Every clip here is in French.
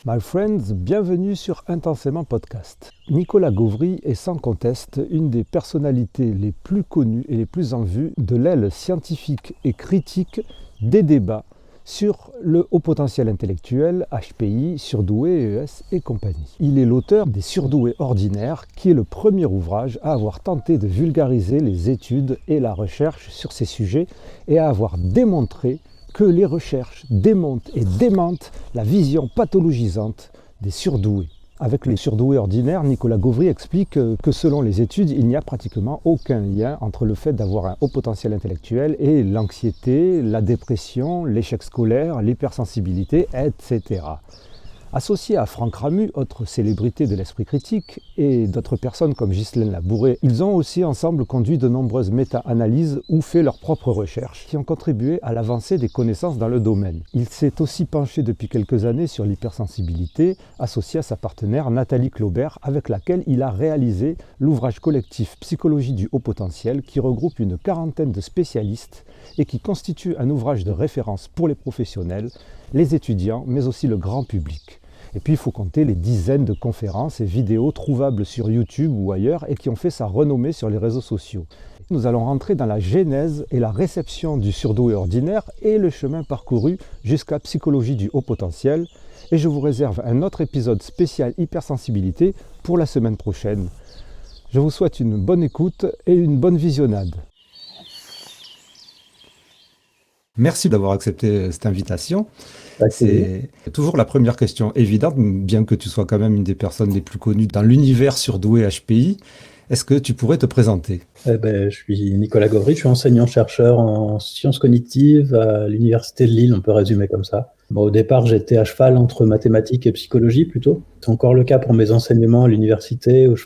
My friends, bienvenue sur Intensément Podcast. Nicolas Gauvry est sans conteste une des personnalités les plus connues et les plus en vue de l'aile scientifique et critique des débats sur le haut potentiel intellectuel, HPI, surdoué, ES et compagnie. Il est l'auteur des Surdoués ordinaires, qui est le premier ouvrage à avoir tenté de vulgariser les études et la recherche sur ces sujets et à avoir démontré que les recherches démontent et démentent la vision pathologisante des surdoués. Avec les surdoués ordinaires, Nicolas Gauvry explique que selon les études, il n'y a pratiquement aucun lien entre le fait d'avoir un haut potentiel intellectuel et l'anxiété, la dépression, l'échec scolaire, l'hypersensibilité, etc. Associés à Franck Ramu, autre célébrité de l'esprit critique, et d'autres personnes comme Ghislaine Labouré, ils ont aussi ensemble conduit de nombreuses méta-analyses ou fait leurs propres recherches qui ont contribué à l'avancée des connaissances dans le domaine. Il s'est aussi penché depuis quelques années sur l'hypersensibilité, associé à sa partenaire Nathalie Claubert, avec laquelle il a réalisé l'ouvrage collectif Psychologie du haut potentiel, qui regroupe une quarantaine de spécialistes et qui constitue un ouvrage de référence pour les professionnels, les étudiants, mais aussi le grand public. Et puis il faut compter les dizaines de conférences et vidéos trouvables sur YouTube ou ailleurs et qui ont fait sa renommée sur les réseaux sociaux. Nous allons rentrer dans la genèse et la réception du surdoué ordinaire et le chemin parcouru jusqu'à psychologie du haut potentiel. Et je vous réserve un autre épisode spécial hypersensibilité pour la semaine prochaine. Je vous souhaite une bonne écoute et une bonne visionnade. Merci d'avoir accepté cette invitation. C'est toujours la première question évidente, bien que tu sois quand même une des personnes les plus connues dans l'univers surdoué HPI. Est-ce que tu pourrais te présenter ? Je suis Nicolas Gauvry, je suis enseignant-chercheur en sciences cognitives à l'Université de Lille, on peut résumer comme ça. Au départ, j'étais à cheval entre mathématiques et psychologie plutôt. C'est encore le cas pour mes enseignements à l'université où je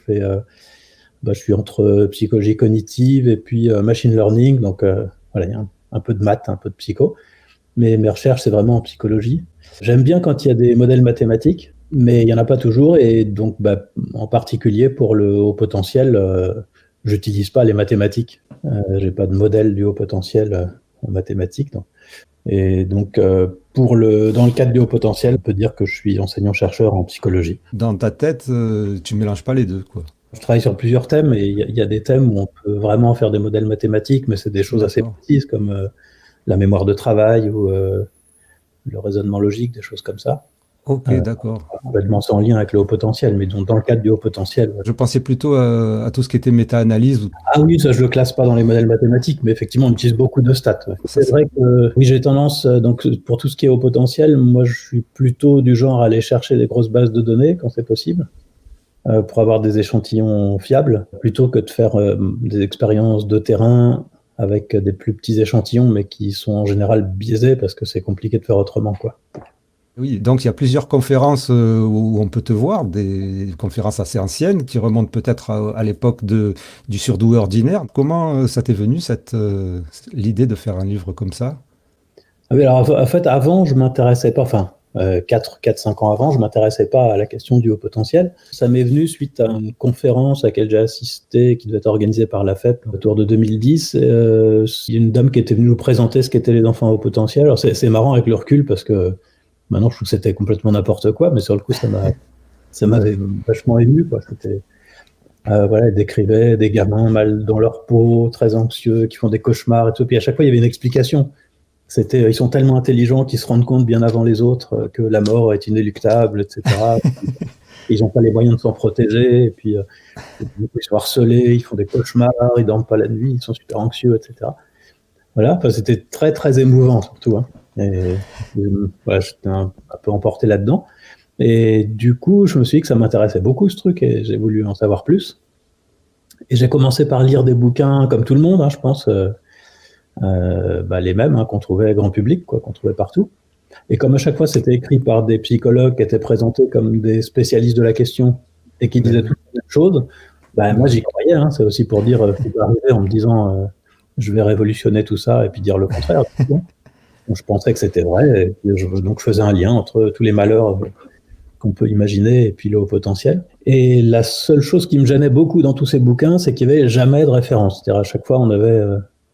suis entre psychologie cognitive et puis machine learning. Donc il y a un peu de maths, un peu de psycho. Mais mes recherches, c'est vraiment en psychologie. J'aime bien quand il y a des modèles mathématiques, mais il n'y en a pas toujours. Et donc, en particulier pour le haut potentiel, j'utilise pas les mathématiques. J'ai pas de modèle du haut potentiel en mathématiques. Non. Et donc, dans le cadre du haut potentiel, on peut dire que je suis enseignant-chercheur en psychologie. Dans ta tête, tu mélanges pas les deux, quoi. Je travaille sur plusieurs thèmes et il y a des thèmes où on peut vraiment faire des modèles mathématiques, mais c'est des choses assez précises comme la mémoire de travail ou le raisonnement logique, des choses comme ça. Ok, d'accord. Complètement sans lien avec le haut potentiel, mais donc dans le cadre du haut potentiel. Je pensais plutôt à tout ce qui était méta-analyse. Ah oui, ça je le classe pas dans les modèles mathématiques, mais effectivement on utilise beaucoup de stats. Ouais. C'est vrai que oui, j'ai tendance, donc pour tout ce qui est haut potentiel, moi je suis plutôt du genre à aller chercher des grosses bases de données quand c'est possible, pour avoir des échantillons fiables, plutôt que de faire des expériences de terrain avec des plus petits échantillons, mais qui sont en général biaisés parce que c'est compliqué de faire autrement, quoi. Oui, donc il y a plusieurs conférences où on peut te voir, des conférences assez anciennes qui remontent peut-être à l'époque du surdoué ordinaire. Comment ça t'est venu l'idée de faire un livre comme ça ? Oui, alors en fait, avant, je m'intéressais pas, 4-5 ans avant, je m'intéressais pas à la question du haut potentiel. Ça m'est venu suite à une conférence à laquelle j'ai assisté, qui devait être organisée par la FEP autour de 2010. Il y a une dame qui était venue nous présenter ce qu'étaient les enfants à haut potentiel. Alors c'est marrant avec le recul parce que maintenant je trouve que c'était complètement n'importe quoi, mais sur le coup ça m'avait vachement ému, quoi. Elle décrivait des gamins mal dans leur peau, très anxieux, qui font des cauchemars et tout. Puis à chaque fois il y avait une explication. Ils sont tellement intelligents qu'ils se rendent compte bien avant les autres que la mort est inéluctable, etc. Ils n'ont pas les moyens de s'en protéger, et puis ils sont harcelés, ils font des cauchemars, ils dorment pas la nuit, ils sont super anxieux, etc. Voilà, c'était très très émouvant surtout, hein. J'étais un peu emporté là-dedans. Et du coup, je me suis dit que ça m'intéressait beaucoup ce truc, et j'ai voulu en savoir plus. Et j'ai commencé par lire des bouquins comme tout le monde, hein, je pense. Les mêmes qu'on trouvait grand public, quoi, qu'on trouvait partout. Et comme à chaque fois c'était écrit par des psychologues qui étaient présentés comme des spécialistes de la question et qui disaient toutes les mêmes choses, moi j'y croyais, hein. C'est aussi pour dire, je suis arrivé en me disant je vais révolutionner tout ça et puis dire le contraire. Donc, je pensais que c'était vrai, et donc je faisais un lien entre tous les malheurs qu'on peut imaginer et puis le haut potentiel. Et la seule chose qui me gênait beaucoup dans tous ces bouquins, c'est qu'il n'y avait jamais de référence. C'est-à-dire à chaque fois on avait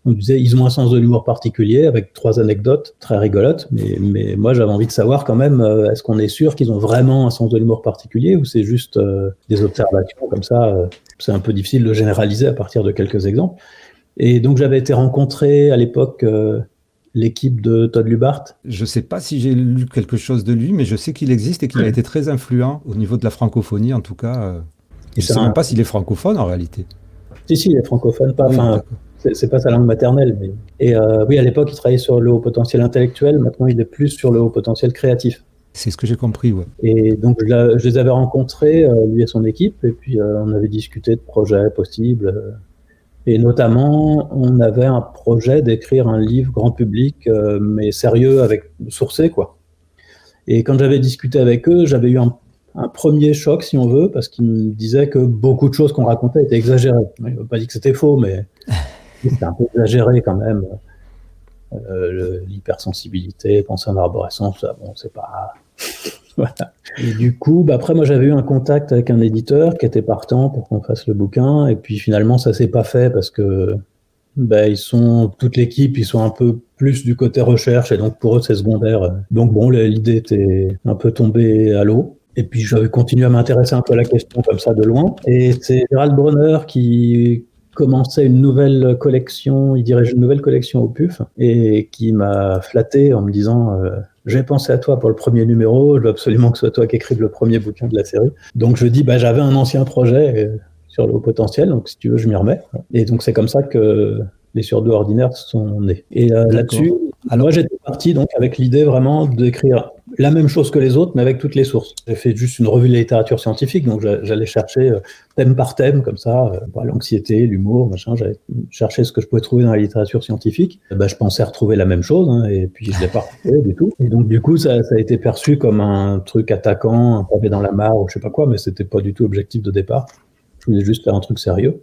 On disait, ils ont un sens de l'humour particulier, avec 3 anecdotes très rigolotes, mais moi, j'avais envie de savoir quand même, est-ce qu'on est sûr qu'ils ont vraiment un sens de l'humour particulier, ou c'est juste des observations comme ça. C'est un peu difficile de généraliser à partir de quelques exemples. Et donc, j'avais été rencontrer à l'époque l'équipe de Todd Lubart. Je ne sais pas si j'ai lu quelque chose de lui, mais je sais qu'il existe et qu'il a été très influent au niveau de la francophonie, en tout cas. Je ne sais même pas s'il est francophone en réalité. Si, il est francophone, pas. Enfin, c'est pas sa langue maternelle. Mais... Et oui, à l'époque, il travaillait sur le haut potentiel intellectuel. Maintenant, il est plus sur le haut potentiel créatif. C'est ce que j'ai compris, ouais. Et donc, je les avais rencontrés, lui et son équipe, et puis on avait discuté de projets possibles. Et notamment, on avait un projet d'écrire un livre grand public, mais sérieux, sourcé, quoi. Et quand j'avais discuté avec eux, j'avais eu un premier choc, si on veut, parce qu'ils me disaient que beaucoup de choses qu'on racontait étaient exagérées. Ils ne m'ont pas dit que c'était faux, mais c'était un peu exagéré quand même. L'hypersensibilité, penser en arborescence, bon, c'est pas... Voilà. Et du coup, après, moi, j'avais eu un contact avec un éditeur qui était partant pour qu'on fasse le bouquin, et puis finalement, ça s'est pas fait parce que toute l'équipe, ils sont un peu plus du côté recherche, et donc pour eux, c'est secondaire. Donc bon, l'idée était un peu tombée à l'eau. Et puis j'avais continué à m'intéresser un peu à la question comme ça de loin. Et c'est Gérald Bronner qui commençait une nouvelle collection, il dirige une nouvelle collection au PUF, et qui m'a flatté en me disant j'ai pensé à toi pour le premier numéro, je veux absolument que ce soit toi qui écrive le premier bouquin de la série. Donc je dis j'avais un ancien projet sur le haut potentiel, donc si tu veux je m'y remets. Et donc c'est comme ça que les surdoués ordinaires sont nés. Et là-dessus, moi j'étais parti donc avec l'idée vraiment d'écrire la même chose que les autres, mais avec toutes les sources. J'ai fait juste une revue de la littérature scientifique, donc j'allais chercher thème par thème, comme ça, l'anxiété, l'humour, machin, j'allais chercher ce que je pouvais trouver dans la littérature scientifique. Je pensais retrouver la même chose, et puis je ne l'ai pas retrouvé du tout. Et donc du coup, ça a été perçu comme un truc attaquant, un pavé dans la mare, ou je sais pas quoi, mais c'était pas du tout l'objectif de départ. Je voulais juste faire un truc sérieux.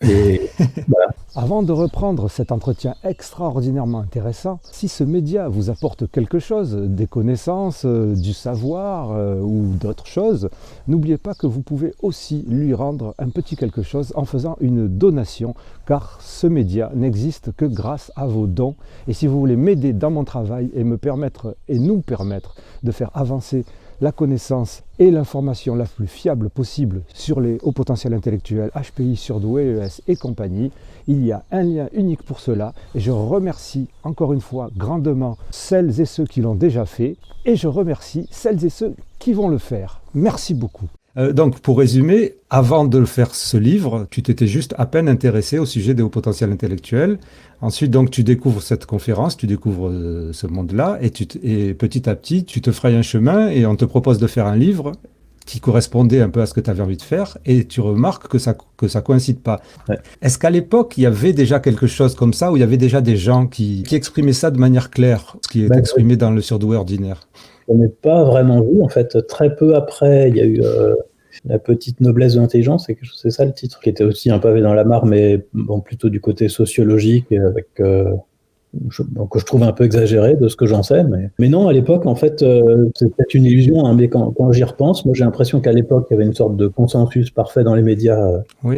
Et voilà. Avant de reprendre cet entretien extraordinairement intéressant, si ce média vous apporte quelque chose, des connaissances, du savoir ou d'autres choses, n'oubliez pas que vous pouvez aussi lui rendre un petit quelque chose en faisant une donation, car ce média n'existe que grâce à vos dons. Et si vous voulez m'aider dans mon travail et me permettre et nous permettre de faire avancer la connaissance et l'information la plus fiable possible sur les hauts potentiels intellectuels, HPI, surdoués, ES et compagnie, il y a un lien unique pour cela et je remercie encore une fois grandement celles et ceux qui l'ont déjà fait et je remercie celles et ceux qui vont le faire. Merci beaucoup. Donc, pour résumer, avant de faire ce livre, tu t'étais juste à peine intéressé au sujet des hauts potentiels intellectuels. Ensuite, donc, tu découvres cette conférence, tu découvres ce monde-là, et petit à petit, tu te frayes un chemin et on te propose de faire un livre qui correspondait un peu à ce que tu avais envie de faire, et tu remarques que ça coïncide pas. Ouais. Est-ce qu'à l'époque, il y avait déjà quelque chose comme ça, où il y avait déjà des gens qui exprimaient ça de manière claire, ce qui est exprimé dans le surdoué ordinaire? On n'est pas vraiment vu, en fait. Très peu après, il y a eu La petite noblesse de l'intelligence, c'est ça le titre, qui était aussi un pavé dans la mare, mais bon, plutôt du côté sociologique, avec que je trouve un peu exagéré de ce que j'en sais. Mais non, à l'époque, en fait, c'est peut-être une illusion, hein, mais quand j'y repense, moi j'ai l'impression qu'à l'époque, il y avait une sorte de consensus parfait dans les médias. Oui.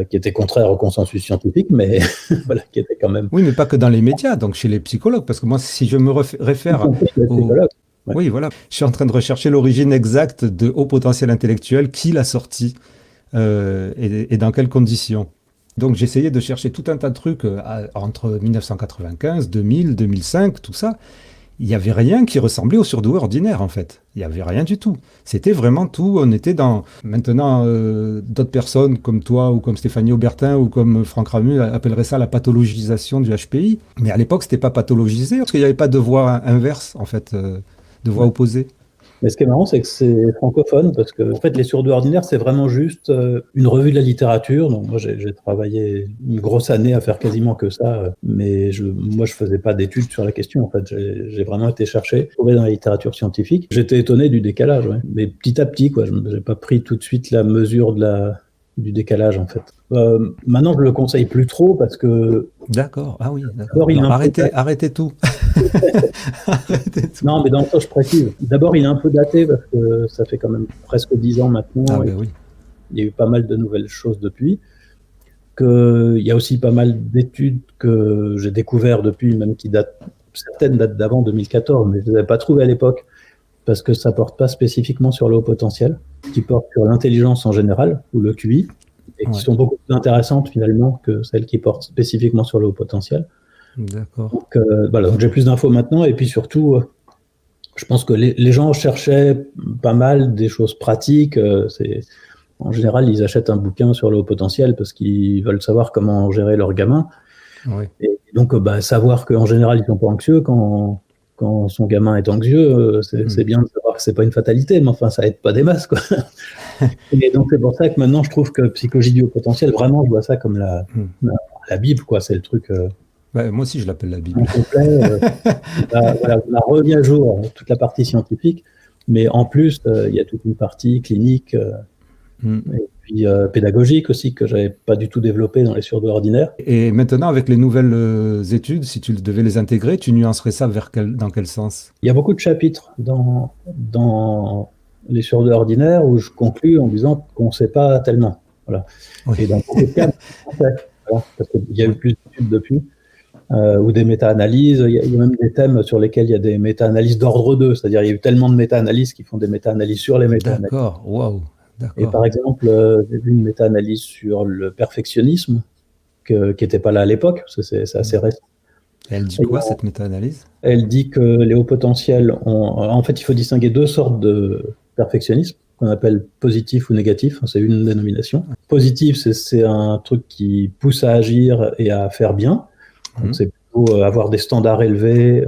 Qui était contraire au consensus scientifique, mais voilà, qui était quand même... Oui, mais pas que dans les médias, donc chez les psychologues, parce que moi, si je me réfère Ouais. Oui, voilà. Je suis en train de rechercher l'origine exacte de haut potentiel intellectuel, qui l'a sorti et dans quelles conditions. Donc j'essayais de chercher tout un tas de trucs entre 1995, 2000, 2005, tout ça. Il n'y avait rien qui ressemblait au surdoué ordinaire, en fait. Il n'y avait rien du tout. C'était vraiment tout. On était dans... Maintenant, d'autres personnes comme toi ou comme Stéphanie Aubertin ou comme Franck Ramu appelleraient ça la pathologisation du HPI. Mais à l'époque, ce n'était pas pathologisé parce qu'il n'y avait pas de voie inverse, en fait, de voie opposée. Mais ce qui est marrant, c'est que c'est francophone, parce que en fait, les surdoués ordinaires, c'est vraiment juste une revue de la littérature. Donc moi, j'ai travaillé une grosse année à faire quasiment que ça, mais moi, je faisais pas d'études sur la question. En fait, j'ai vraiment été chercher, trouver dans la littérature scientifique. J'étais étonné du décalage, ouais. Mais petit à petit, quoi. Je n'ai pas pris tout de suite la mesure du décalage, en fait. Maintenant, je le conseille plus trop parce que... D'accord, ah oui, d'accord. Non, arrêtez tout. Non, mais dans le sens, je précise. D'abord, il est un peu daté parce que ça fait quand même presque 10 ans maintenant. Ah ben oui. Il y a eu pas mal de nouvelles choses depuis. qu'il y a aussi pas mal d'études que j'ai découvertes depuis, même certaines datent d'avant 2014, mais je ne les avais pas trouvées à l'époque, parce que ça ne porte pas spécifiquement sur le haut potentiel, qui porte sur l'intelligence en général, ou le QI, et qui sont beaucoup plus intéressantes finalement que celles qui portent spécifiquement sur le haut potentiel. D'accord. Donc j'ai plus d'infos maintenant, et puis surtout, je pense que les gens cherchaient pas mal des choses pratiques. En général, ils achètent un bouquin sur le haut potentiel parce qu'ils veulent savoir comment gérer leur gamin. Oui. Et donc, savoir qu'en général, ils ne sont pas anxieux quand son gamin est anxieux, c'est bien de savoir que ce n'est pas une fatalité, mais enfin, ça aide pas des masses, quoi. Et donc, c'est pour ça que maintenant, je trouve que psychologie du haut potentiel, vraiment, je vois ça comme la Bible, quoi. C'est le truc. Moi aussi, je l'appelle la Bible. Complet. On a remis à jour toute la partie scientifique, mais en plus, il y a toute une partie clinique. Et puis pédagogique aussi, que je n'avais pas du tout développé dans les surdoués ordinaires. Et maintenant, avec les nouvelles études, si tu devais les intégrer, tu nuancerais ça dans quel sens? Il y a beaucoup de chapitres dans les surdoués ordinaires où je conclus en disant qu'on ne sait pas tellement. Voilà. Oui. Et dans beaucoup de cas, parce qu'il y a eu plus d'études depuis, ou des méta-analyses. Il y a même des thèmes sur lesquels il y a des méta-analyses d'ordre 2, c'est-à-dire il y a eu tellement de méta-analyses qui font des méta-analyses sur les méta-analyses. D'accord, waouh. Et par exemple, j'ai vu une méta-analyse sur le perfectionnisme qui n'était pas là à l'époque, parce que c'est assez récent. Et elle dit quoi, cette méta-analyse? Elle dit que les hauts potentiels en fait, il faut distinguer deux sortes de perfectionnisme, qu'on appelle positif ou négatif, c'est une dénomination. Positif, c'est un truc qui pousse à agir et à faire bien. Donc c'est plutôt avoir des standards élevés,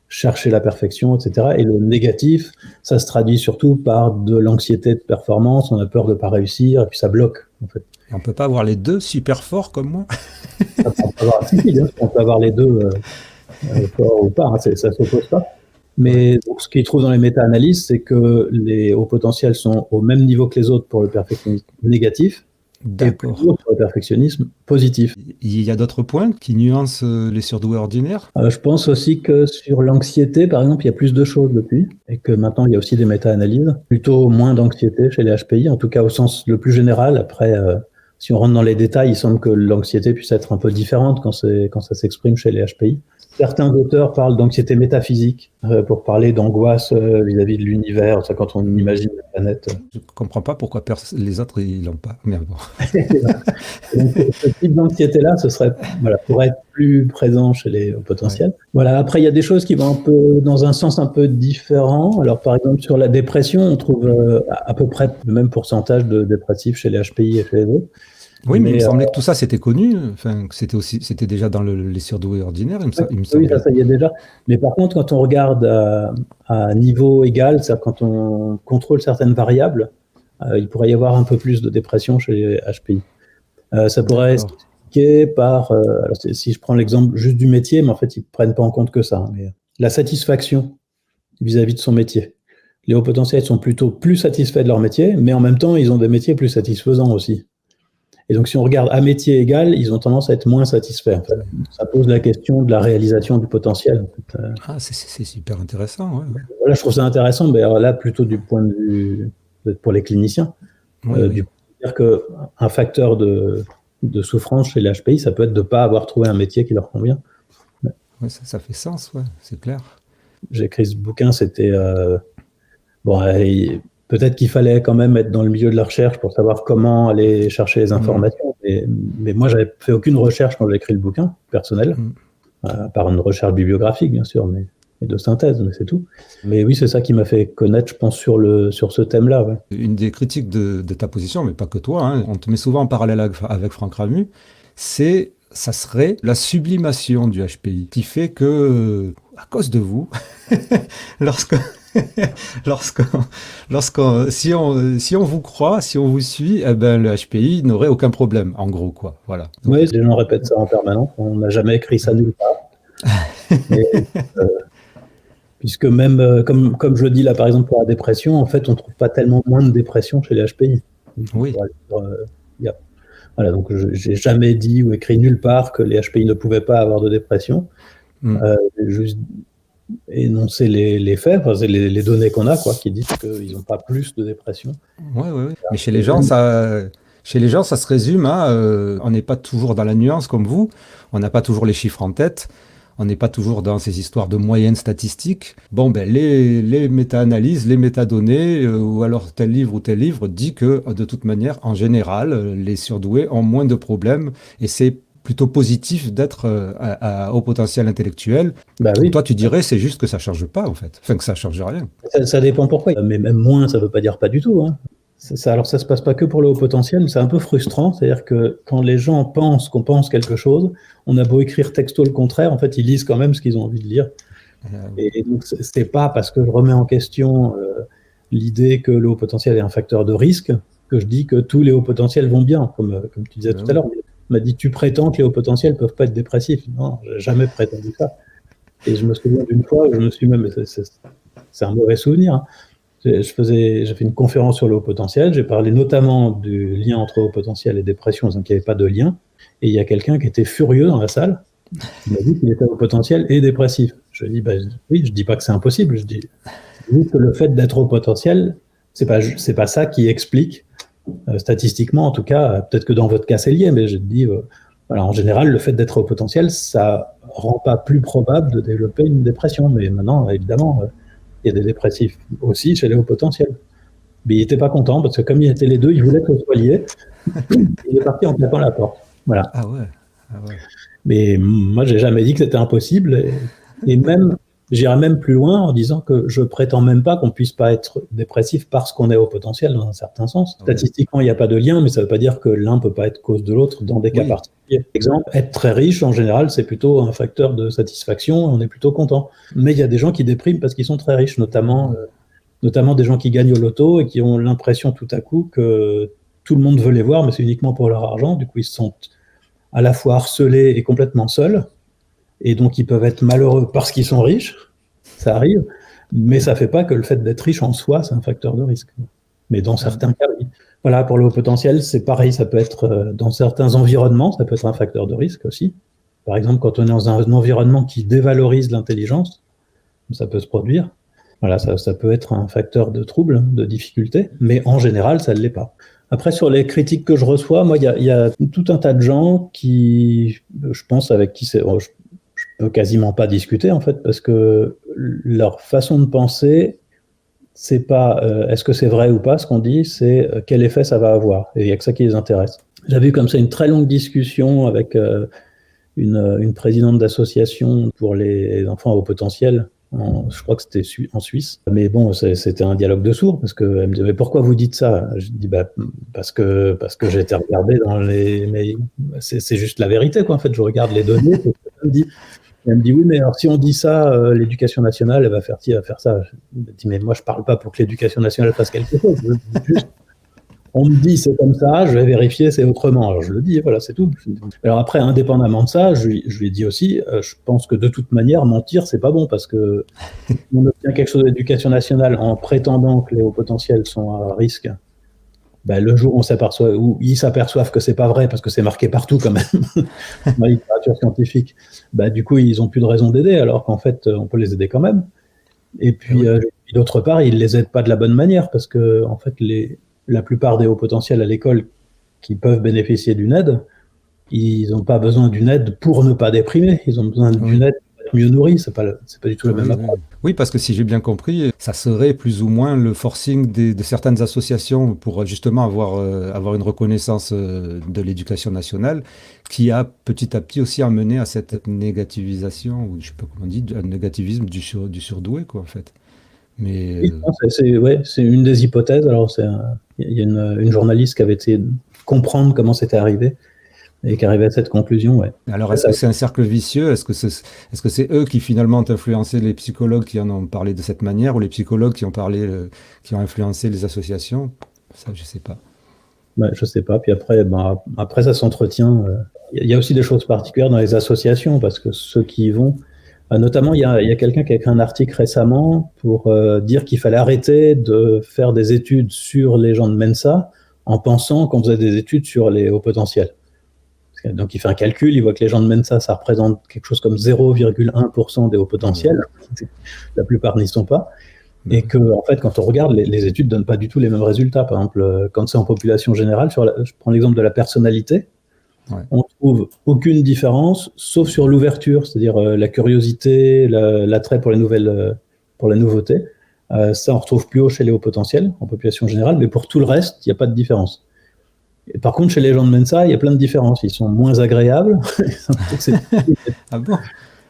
chercher la perfection, etc. Et le négatif, ça se traduit surtout par de l'anxiété de performance, on a peur de ne pas réussir, et puis ça bloque, en fait. Et on ne peut pas avoir les deux super forts comme moi? On peut avoir les deux forts ou pas, hein, ça ne s'oppose pas. Mais donc, ce qu'ils trouvent dans les méta-analyses, c'est que les hauts potentiels sont au même niveau que les autres pour le perfectionnisme négatif. D'accord. Et pour le perfectionnisme positif. Il y a d'autres points qui nuancent les surdoués ordinaires? Je pense aussi que sur l'anxiété, par exemple, il y a plus de choses depuis, et que maintenant, il y a aussi des méta-analyses. Plutôt moins d'anxiété chez les HPI, en tout cas au sens le plus général. Après, si on rentre dans les détails, il semble que l'anxiété puisse être un peu différente quand ça s'exprime chez les HPI. Certains auteurs parlent d'anxiété métaphysique pour parler d'angoisse vis-à-vis de l'univers, ça, quand on imagine la planète. Je ne comprends pas pourquoi les autres ils l'ont pas. Mais bon. Donc, ce type d'anxiété-là, pourrait être plus présent chez les hauts potentiels. Ouais. Voilà. Après, il y a des choses qui vont un peu dans un sens un peu différent. Alors, par exemple, sur la dépression, on trouve à peu près le même pourcentage de dépressifs chez les HPI et chez les autres. Oui, mais il me semblait que tout ça c'était connu, enfin, que c'était déjà dans les surdoués ordinaires, il me semblait. Oui, ça y est déjà. Mais par contre, quand on regarde à niveau égal, c'est-à-dire quand on contrôle certaines variables, il pourrait y avoir un peu plus de dépression chez les HPI. Ça pourrait s'expliquer par, alors si je prends l'exemple juste du métier, mais en fait, ils ne prennent pas en compte que ça, hein, mais la satisfaction vis-à-vis de son métier. Les hauts potentiels sont plutôt plus satisfaits de leur métier, mais en même temps, ils ont des métiers plus satisfaisants aussi. Et donc, si on regarde à métier égal, ils ont tendance à être moins satisfaits. En fait. Ça pose la question de la réalisation du potentiel. En fait. Ah, c'est super intéressant. Ouais. Voilà, je trouve ça intéressant, mais alors là, plutôt du point de vue pour les cliniciens. Oui. Dire qu'un facteur de souffrance chez les HPI, ça peut être de ne pas avoir trouvé un métier qui leur convient. Ouais, ça fait sens, ouais, c'est clair. J'ai écrit ce bouquin, c'était... peut-être qu'il fallait quand même être dans le milieu de la recherche pour savoir comment aller chercher les informations. Mais moi, j'avais fait aucune recherche quand j'ai écrit le bouquin, personnel, par une recherche bibliographique, bien sûr, et de synthèse, mais c'est tout. Mais oui, c'est ça qui m'a fait connaître, je pense, sur ce thème-là. Ouais. Une des critiques de ta position, mais pas que toi, hein, on te met souvent en parallèle avec Franck Ramu, ça serait la sublimation du HPI, qui fait que, à cause de vous, si on vous croit, si on vous suit, eh ben, le HPI n'aurait aucun problème, en gros, quoi. Voilà. Donc, oui, les gens répètent ça en permanence. On n'a jamais écrit ça nulle part. Puisque même, comme je le dis là, par exemple, pour la dépression, en fait, on ne trouve pas tellement moins de dépression chez les HPI. Oui. Voilà, donc j'ai jamais dit ou écrit nulle part que les HPI ne pouvaient pas avoir de dépression. Juste énoncer les faits, c'est les données qu'on a, quoi, qui disent qu'ils n'ont pas plus de dépression. Oui. Mais chez les gens, ça, Chez les gens, ça se résume à on n'est pas toujours dans la nuance comme vous, on n'a pas toujours les chiffres en tête, on n'est pas toujours dans ces histoires de moyennes statistiques. Bon, ben, les méta-analyses, les métadonnées, ou alors tel livre ou tel livre dit que, de toute manière, en général, les surdoués ont moins de problèmes et c'est plutôt positif d'être au potentiel intellectuel. Bah oui. Toi, tu dirais, c'est juste que ça ne change pas, en fait. Enfin, que ça ne change rien. Ça dépend pourquoi. Mais même moins, ça ne veut pas dire pas du tout. Hein. Alors, ça ne se passe pas que pour le haut potentiel, mais c'est un peu frustrant. C'est-à-dire que quand les gens pensent qu'on pense quelque chose, on a beau écrire texto le contraire, en fait, ils lisent quand même ce qu'ils ont envie de lire. Et donc, c'est pas parce que je remets en question l'idée que le haut potentiel est un facteur de risque que je dis que tous les hauts potentiels vont bien, comme tu disais tout à l'heure. On m'a dit, tu prétends que les hauts potentiels ne peuvent pas être dépressifs. Non, je n'ai jamais prétendu ça. Et je me souviens d'une fois où je me suis même... C'est un mauvais souvenir, hein. J'ai fait une conférence sur le haut potentiel, j'ai parlé notamment du lien entre haut potentiel et dépression, donc il n'y avait pas de lien, et il y a quelqu'un qui était furieux dans la salle, qui m'a dit qu'il était haut potentiel et dépressif. Je lui ai dit, oui, je ne dis pas que c'est impossible, je dis juste que le fait d'être haut potentiel, c'est pas ça qui explique, statistiquement en tout cas, peut-être que dans votre cas c'est lié, mais je dis, voilà, en général, le fait d'être haut potentiel, ça ne rend pas plus probable de développer une dépression, mais maintenant, évidemment... il y a des dépressifs aussi chez les hauts potentiels. Mais il n'était pas content parce que comme il était les deux, il voulait que ce soit lié. Il est parti en claquant la porte. Voilà. Ah ouais. Mais moi, j'ai jamais dit que c'était impossible. Et même, j'irais même plus loin en disant que je prétends même pas qu'on puisse pas être dépressif parce qu'on est haut potentiel dans un certain sens. Statistiquement, il n'y a pas de lien, mais ça ne veut pas dire que l'un peut pas être cause de l'autre dans des cas particuliers. Par exemple, être très riche, en général, c'est plutôt un facteur de satisfaction, on est plutôt content. Mais il y a des gens qui dépriment parce qu'ils sont très riches, notamment des gens qui gagnent au loto et qui ont l'impression tout à coup que tout le monde veut les voir, mais c'est uniquement pour leur argent. Du coup, ils se sentent à la fois harcelés et complètement seuls. Et donc, ils peuvent être malheureux parce qu'ils sont riches, ça arrive, mais ça ne fait pas que le fait d'être riche en soi, c'est un facteur de risque. Mais dans certains cas, oui. Voilà, pour le haut potentiel, c'est pareil, ça peut être dans certains environnements, ça peut être un facteur de risque aussi. Par exemple, quand on est dans un environnement qui dévalorise l'intelligence, ça peut se produire. Voilà, ça peut être un facteur de trouble, de difficulté, mais en général, ça ne l'est pas. Après, sur les critiques que je reçois, moi, il y a tout un tas de gens qui, je pense, avec qui je peux quasiment pas discuter, en fait, parce que leur façon de penser, c'est pas est-ce que c'est vrai ou pas ce qu'on dit, c'est quel effet ça va avoir. Et il n'y a que ça qui les intéresse. J'avais eu comme ça une très longue discussion avec une présidente d'association pour les enfants à haut potentiel. Je crois que c'était en Suisse. Mais bon, c'était un dialogue de sourds, parce qu'elle me disait, mais pourquoi vous dites ça? Je dis, parce que j'ai été regardé dans les... Mais c'est juste la vérité, quoi. En fait, je regarde les données, elle me dit, oui, mais alors si on dit ça, l'éducation nationale, elle va faire ci, elle va faire ça. Je me dis, mais moi, je parle pas pour que l'éducation nationale fasse quelque chose. Juste, on me dit, c'est comme ça, je vais vérifier, c'est autrement. Alors, je le dis, voilà, c'est tout. Alors après, indépendamment de ça, je lui ai dit aussi, je pense que de toute manière, mentir, c'est pas bon, parce que si on obtient quelque chose de l'éducation nationale en prétendant que les hauts potentiels sont à risque, le jour où on s'aperçoit, où ils s'aperçoivent que c'est pas vrai, parce que c'est marqué partout quand même, dans la littérature scientifique, du coup, ils ont plus de raison d'aider, alors qu'en fait, on peut les aider quand même. Et puis, d'autre part, ils les aident pas de la bonne manière, parce que, en fait, la plupart des hauts potentiels à l'école qui peuvent bénéficier d'une aide, ils n'ont pas besoin d'une aide pour ne pas déprimer. Ils ont besoin d'une aide pour être mieux nourris. C'est pas du tout la même approche. Oui, parce que si j'ai bien compris, ça serait plus ou moins le forcing de certaines associations pour justement avoir une reconnaissance de l'éducation nationale qui a petit à petit aussi amené à cette négativisation, ou je ne sais pas comment on dit, un négativisme du surdoué, quoi, en fait. Mais oui, c'est une des hypothèses. Alors, il y a une journaliste qui avait essayé de comprendre comment c'était arrivé et qui arrivait à cette conclusion. Ouais. Alors, est-ce que c'est un cercle vicieux? Est-ce que c'est eux qui finalement ont influencé les psychologues qui en ont parlé de cette manière, ou les psychologues qui ont influencé les associations? Ça, je sais pas. Je sais pas. Puis après ça s'entretient. Il y a aussi des choses particulières dans les associations, parce que ceux qui y vont, notamment, il y a quelqu'un qui a écrit un article récemment pour dire qu'il fallait arrêter de faire des études sur les gens de Mensa en pensant qu'on faisait des études sur les hauts potentiels. Donc, il fait un calcul, il voit que les gens de Mensa, ça représente quelque chose comme 0,1% des hauts potentiels. La plupart n'y sont pas. Et que, en fait, quand on regarde, les études donnent pas du tout les mêmes résultats. Par exemple, quand c'est en population générale, je prends l'exemple de la personnalité, on trouve aucune différence, sauf sur l'ouverture, c'est-à-dire la curiosité, l'attrait pour pour la nouveauté. Ça, on retrouve plus haut chez les hauts potentiels, en population générale, mais pour tout le reste, il n'y a pas de différence. Et par contre, chez les gens de Mensa, il y a plein de différences. Ils sont moins agréables. Ah bon?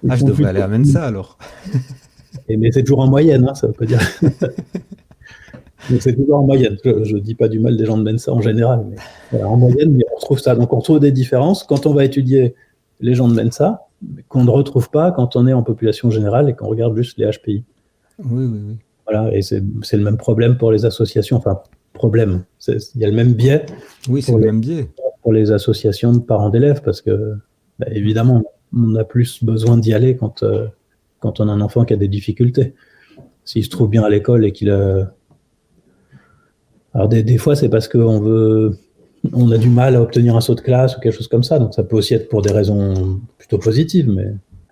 Ah, je devrais aller à Mensa alors. Mais c'est toujours en moyenne, hein, ça veut pas dire. Donc c'est toujours en moyenne. Je dis pas du mal des gens de Mensa en général, mais voilà, en moyenne, on retrouve ça. Donc on retrouve des différences quand on va étudier les gens de Mensa, qu'on ne retrouve pas quand on est en population générale et qu'on regarde juste les HPI. Oui. Voilà, et c'est le même problème pour les associations. Enfin, problème. Il y a le même biais. Oui, c'est le même biais. Pour les associations de parents d'élèves, parce que, évidemment, on a plus besoin d'y aller quand on a un enfant qui a des difficultés. S'il se trouve bien à l'école et qu'il a... Alors, des fois, c'est parce on a du mal à obtenir un saut de classe ou quelque chose comme ça. Donc, ça peut aussi être pour des raisons plutôt positives,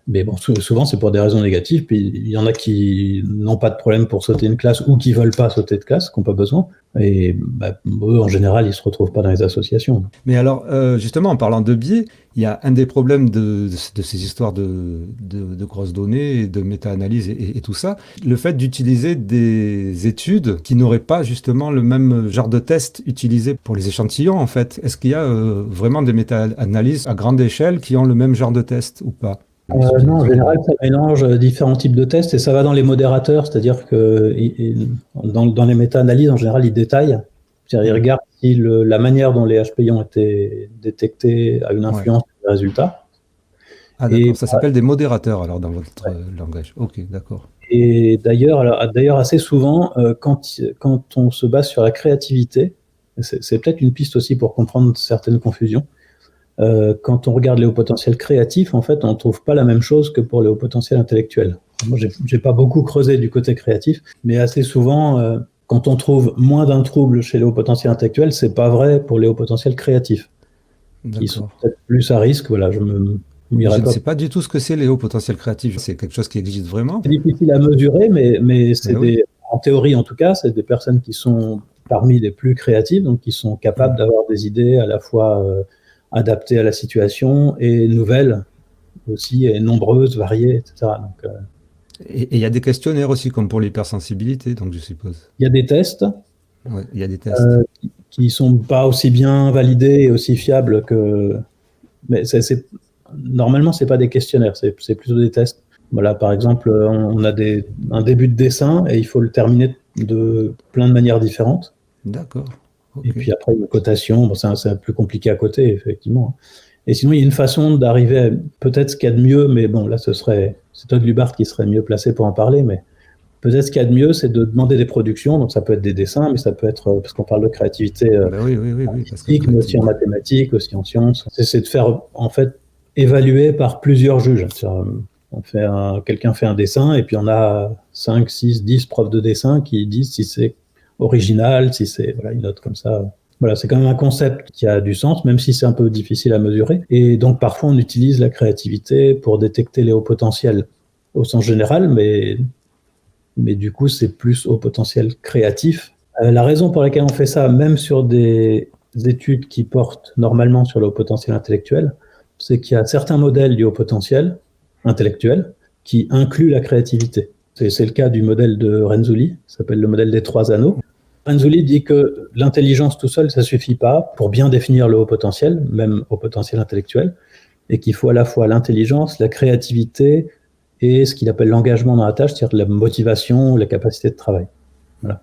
mais bon, souvent, c'est pour des raisons négatives. Puis, il y en a qui n'ont pas de problème pour sauter une classe ou qui veulent pas sauter de classe, qui n'ont pas besoin. Et eux, en général, ils se retrouvent pas dans les associations. Mais alors, justement, en parlant de biais, il y a un des problèmes de ces histoires de grosses données, de méta-analyse et tout ça, le fait d'utiliser des études qui n'auraient pas justement le même genre de test utilisé pour les échantillons, en fait. Est-ce qu'il y a vraiment des méta-analyses à grande échelle qui ont le même genre de test ou pas? Non, en général, ça mélange différents types de tests et ça va dans les modérateurs, c'est-à-dire que dans les méta-analyses, en général, ils détaillent. C'est-à-dire, ils regardent si la manière dont les HPI ont été détectés a une influence sur les résultats. Ah, d'accord. Ça s'appelle des modérateurs, alors, dans votre langage. Ok, d'accord. Et d'ailleurs, assez souvent, quand on se base sur la créativité, c'est peut-être une piste aussi pour comprendre certaines confusions. Quand on regarde les hauts potentiels créatifs, en fait, on ne trouve pas la même chose que pour les hauts potentiels intellectuels. Moi, j'ai pas beaucoup creusé du côté créatif, mais assez souvent, quand on trouve moins d'un trouble chez les hauts potentiels intellectuels, c'est pas vrai pour les hauts potentiels créatifs, qui sont peut-être plus à risque. Voilà, je ne sais pas du tout ce que c'est les hauts potentiels créatifs. C'est quelque chose qui existe vraiment? C'est difficile à mesurer, mais c'est en théorie en tout cas, c'est des personnes qui sont parmi les plus créatives, donc qui sont capables d'avoir des idées à la fois adaptées à la situation et nouvelles aussi, et nombreuses, variées, etc. Donc, et il y a des questionnaires aussi, comme pour l'hypersensibilité, donc je suppose. Il y a des tests. Ouais, il y a des tests. Qui sont pas aussi bien validés et aussi fiables que... Mais normalement, c'est pas des questionnaires, c'est plutôt des tests. Voilà, par exemple, on a un début de dessin et il faut le terminer de plein de manières différentes. D'accord. Okay. Et puis après, une cotation, bon, c'est plus compliqué à côté, effectivement. Et sinon, il y a une façon d'arriver à peut-être ce qu'il y a de mieux, mais bon, là, c'est Todd Lubart qui serait mieux placé pour en parler, mais peut-être ce qu'il y a de mieux, c'est de demander des productions, donc ça peut être des dessins, mais ça peut être, parce qu'on parle de créativité artistique, mais aussi en mathématiques, aussi en sciences. C'est de faire, en fait, évaluer par plusieurs juges. Quelqu'un fait un dessin, et puis on a 5, 6, 10 profs de dessin qui disent si c'est original, si c'est une note comme ça. Voilà, c'est quand même un concept qui a du sens, même si c'est un peu difficile à mesurer. Et donc parfois on utilise la créativité pour détecter les hauts potentiels au sens général, mais du coup c'est plus haut potentiel créatif. La raison pour laquelle on fait ça, même sur des études qui portent normalement sur le haut potentiel intellectuel, c'est qu'il y a certains modèles du haut potentiel intellectuel qui incluent la créativité. C'est le cas du modèle de Renzulli, ça s'appelle le modèle des 3 anneaux. Renzulli dit que l'intelligence tout seul, ça suffit pas pour bien définir le haut potentiel, même haut potentiel intellectuel, et qu'il faut à la fois l'intelligence, la créativité et ce qu'il appelle l'engagement dans la tâche, c'est-à-dire la motivation, la capacité de travail. Voilà.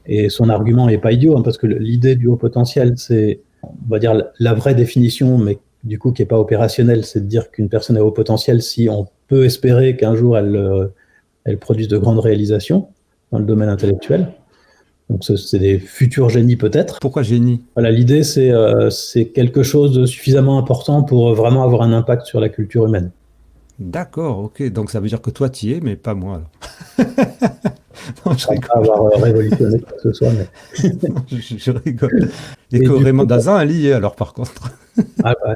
Et son argument n'est pas idiot, parce que l'idée du haut potentiel, c'est, on va dire, la vraie définition, mais du coup qui n'est pas opérationnelle, c'est de dire qu'une personne a haut potentiel si on peut espérer qu'un jour elle produise de grandes réalisations dans le domaine intellectuel. Donc c'est des futurs génies peut-être. Pourquoi génie ? Voilà, l'idée c'est quelque chose de suffisamment important pour vraiment avoir un impact sur la culture humaine. D'accord, ok. Donc ça veut dire que toi tu y es, mais pas moi alors. Non, je rigole. Pas avoir révolutionné quoi que ce soit, mais... non, je rigole. Et que Raymond Dazin a lié alors par contre. Ah bah...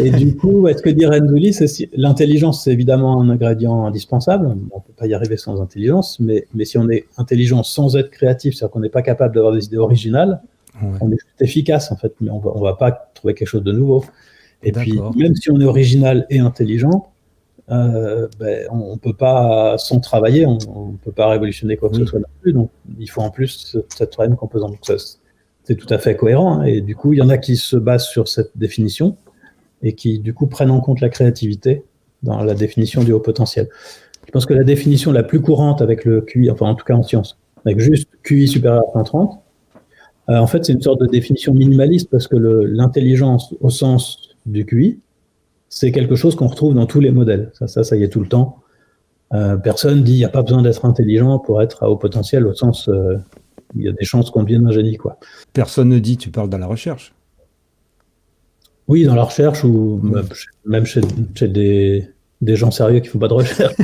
Et du coup, ce que dit Renzulli, l'intelligence, c'est évidemment un ingrédient indispensable. On ne peut pas y arriver sans intelligence, mais si on est intelligent sans être créatif, c'est-à-dire qu'on n'est pas capable d'avoir des idées originales, on est juste efficace en fait, mais on va pas trouver quelque chose de nouveau. Et puis, même si on est original et intelligent, on peut pas, sans travailler, on peut pas révolutionner quoi que ce soit non plus. Donc, il faut en plus cette troisième composante. Donc, c'est tout à fait cohérent. Hein, et du coup, il y en a qui se basent sur cette définition et qui, du coup, prennent en compte la créativité dans la définition du haut potentiel. Je pense que la définition la plus courante avec le QI, enfin, en tout cas en sciences, avec juste QI supérieur à 130, en fait, c'est une sorte de définition minimaliste parce que l'intelligence au sens du QI, c'est quelque chose qu'on retrouve dans tous les modèles. Ça y est tout le temps. Personne dit qu'il n'y a pas besoin d'être intelligent pour être à haut potentiel, au sens il y a des chances qu'on devienne un génie, quoi. Personne ne dit, tu parles dans la recherche. Oui, dans la recherche, ou même chez des gens sérieux qui ne font pas de recherche.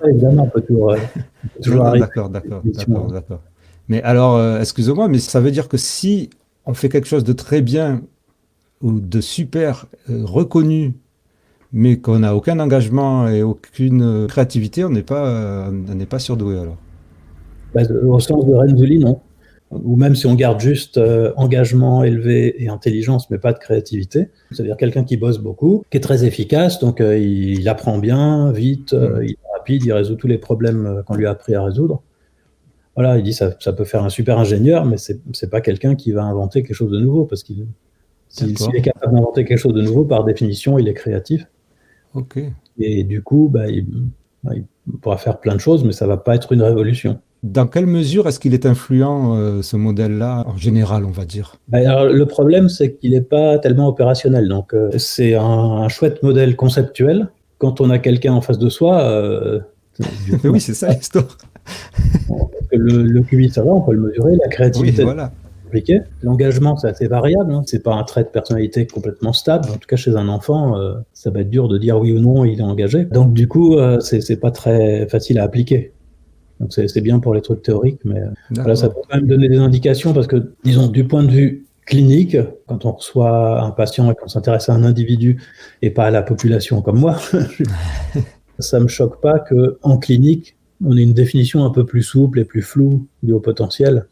Évidemment, on peut toujours arriver. D'accord. Mais alors, excusez-moi, mais ça veut dire que si on fait quelque chose de très bien ou de super reconnu, mais qu'on n'a aucun engagement et aucune créativité, on n'est pas surdoué alors. Au sens de Renzulli, non. Ou même si on garde juste engagement élevé et intelligence, mais pas de créativité. C'est-à-dire quelqu'un qui bosse beaucoup, qui est très efficace, donc il apprend bien, vite, il est rapide, il résout tous les problèmes qu'on lui a appris à résoudre. Voilà, il dit ça peut faire un super ingénieur, mais c'est pas quelqu'un qui va inventer quelque chose de nouveau, parce qu'il s'il est capable d'inventer quelque chose de nouveau, par définition, il est créatif. Ok. Et du coup, il pourra faire plein de choses, mais ça va pas être une révolution. Dans quelle mesure est-ce qu'il est influent, ce modèle-là, en général, on va dire? Alors, le problème, c'est qu'il n'est pas tellement opérationnel. Donc, c'est un chouette modèle conceptuel. Quand on a quelqu'un en face de soi... oui, c'est ça l'histoire. Le QI, ça va, on peut le mesurer. La créativité, voilà. c'est compliqué. L'engagement, c'est assez variable. Hein. C'est pas un trait de personnalité complètement stable. En tout cas, chez un enfant, ça va être dur de dire oui ou non, il est engagé. Donc, du coup, c'est pas très facile à appliquer. Donc c'est bien pour les trucs théoriques, mais voilà, ça peut quand même donner des indications parce que, disons, du point de vue clinique, quand on reçoit un patient et qu'on s'intéresse à un individu et pas à la population comme moi, ça me choque pas qu'en clinique, on ait une définition un peu plus souple et plus floue du haut potentiel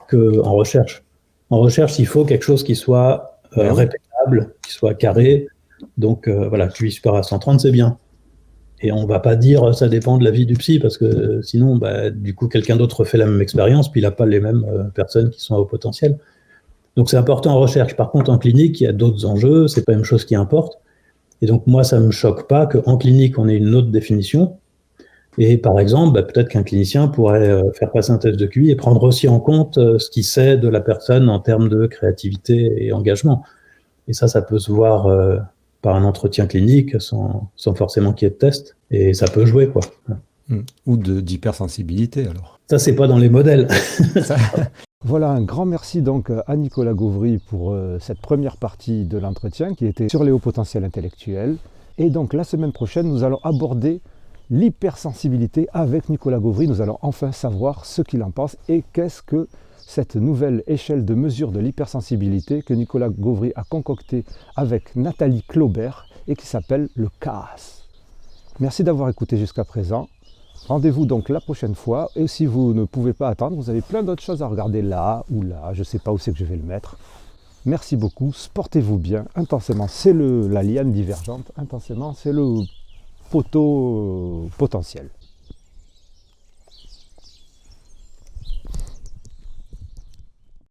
qu'en recherche. En recherche, il faut quelque chose qui soit répétable, qui soit carré. Donc voilà, QI supérieur à 130, c'est bien. Et on va pas dire ça dépend de la vie du psy, parce que sinon, du coup, quelqu'un d'autre fait la même expérience, puis il n'a pas les mêmes personnes qui sont à haut potentiel. Donc c'est important en recherche. Par contre, en clinique, il y a d'autres enjeux, c'est pas la même chose qui importe. Et donc moi, ça me choque pas qu'en clinique, on ait une autre définition. Et par exemple, peut-être qu'un clinicien pourrait faire passer un test de QI et prendre aussi en compte ce qu'il sait de la personne en termes de créativité et engagement. Et ça peut se voir... par un entretien clinique sans forcément qu'il y ait de test, et ça peut jouer, quoi. Ou d'hypersensibilité, alors. Ça, c'est pas dans les modèles. Voilà, un grand merci donc à Nicolas Gauvry pour cette première partie de l'entretien qui était sur les hauts potentiels intellectuels. Et donc la semaine prochaine, nous allons aborder l'hypersensibilité avec Nicolas Gauvry. Nous allons enfin savoir ce qu'il en pense et qu'est-ce que cette nouvelle échelle de mesure de l'hypersensibilité que Nicolas Gauvry a concoctée avec Nathalie Claubert et qui s'appelle le CAAS. Merci d'avoir écouté jusqu'à présent. Rendez-vous donc la prochaine fois. Et si vous ne pouvez pas attendre, vous avez plein d'autres choses à regarder là ou là. Je ne sais pas où c'est que je vais le mettre. Merci beaucoup. Portez-vous bien. Intensément, c'est la liane divergente. Intensément, c'est le poteau potentiel.